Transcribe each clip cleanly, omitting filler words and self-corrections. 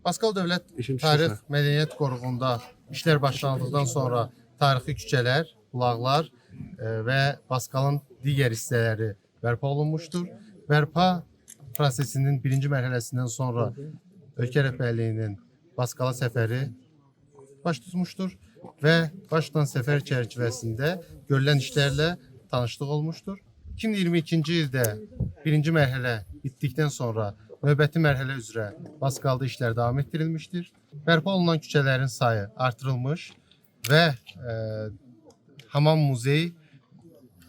Baskal Dövlət İkinci Tarix şəxsə. Mədəniyyət Qoruğunda işlər başlandıqdan sonra tarixi küçələr, bulaqlar və Baskalın digər hissələri bərpa olunmuşdur. Bərpa prosesinin birinci mərhələsindən sonra ölkə rəhbərliyinin Baskala səfəri baş tutmuşdur və baş tutan səfər çərçivəsində görülən işlərlə tanışlıq olmuşdur. 2022-ci ildə birinci mərhələ bitdikdən sonra növbəti mərhələ üzrə Baskalda işlər davam etdirilmişdir. Bərpa olunan küçələrin sayı artırılmış və Hamam Muzeyi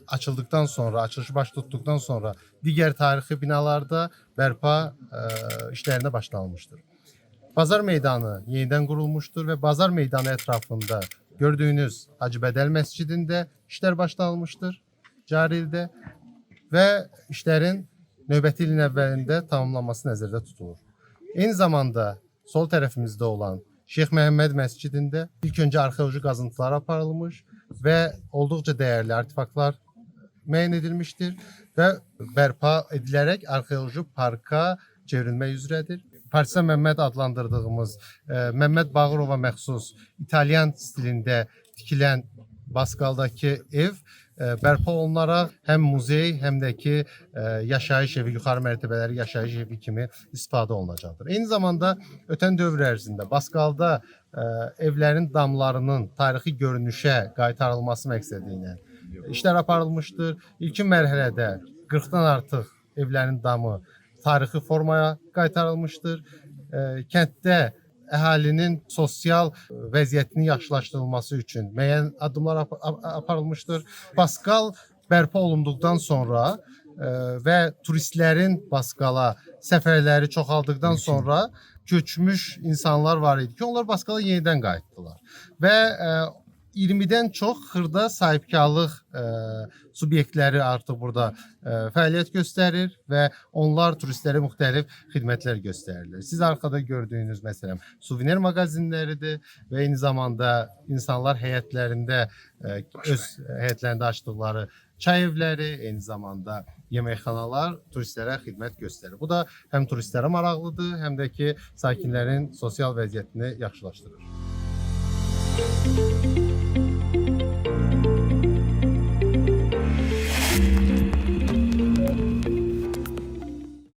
açıldıktan sonra, açılışı baş tuttuktan sonra digər tarixi binalarda bərpa işlərinə başlanılmışdır. Bazar meydanı yenidən qurulmuşdur və Bazar meydanı ətrafında gördüyünüz Hacıbədəl məscidində işlər başlanılmışdır cari ildə və işlərin növbəti ilin əvvəlində tamamlanması nəzərdə tutulur. Eyni zamanda sol tərəfimizdə olan Şeyx Məhəmməd məscidində ilk öncə arxeoloji qazıntılar aparılmış və olduqca dəyərli artefaktlar müəyyən edilmişdir və bərpa edilərək arxeoloji parka çevrilmək üzrədir. Partisan Məmməd adlandırdığımız Məmməd Bağırova məxsus İtalyan stilində tikilən Baskaldakı ev bərpa olunaraq həm muzey, həm də ki yaşayış evi, yuxarı mərtəbələri yaşayış evi kimi istifadə olunacaqdır. Eyni zamanda ötən dövr ərzində Baskalda evlərin damlarının tarixi görünüşə qaytarılması məqsədi ilə işlər aparılmışdır. İlkin mərhələdə 40-dan artıq evlərin damı tarixi formaya qaytarılmışdır. Kənddə əhalinin sosial vəziyyətinin yaxşılaşdırılması üçün müəyyən addımlar aparılmışdır. Baskal bərpa olunduqdan sonra və turistlərin Baskala səfərləri çoxaldıqdan sonra köçmüş insanlar var idi ki, onlar Baskala yenidən qayıtdılar. Və 20-dən çox xırda sahibkarlıq subyektləri artıq burada fəaliyyət göstərir və onlar turistlərə müxtəlif xidmətlər göstərirlər. Siz arxada gördüyünüz məsələn suvenir mağazinləridir və eyni zamanda insanlar həyətlərində öz həyətlərində açdıqları çay evləri, eyni zamanda yeməkxanalar turistlərə xidmət göstərir. Bu da həm turistlərə maraqlıdır, həm də ki sakinlərin sosial vəziyyətini yaxşılaşdırır.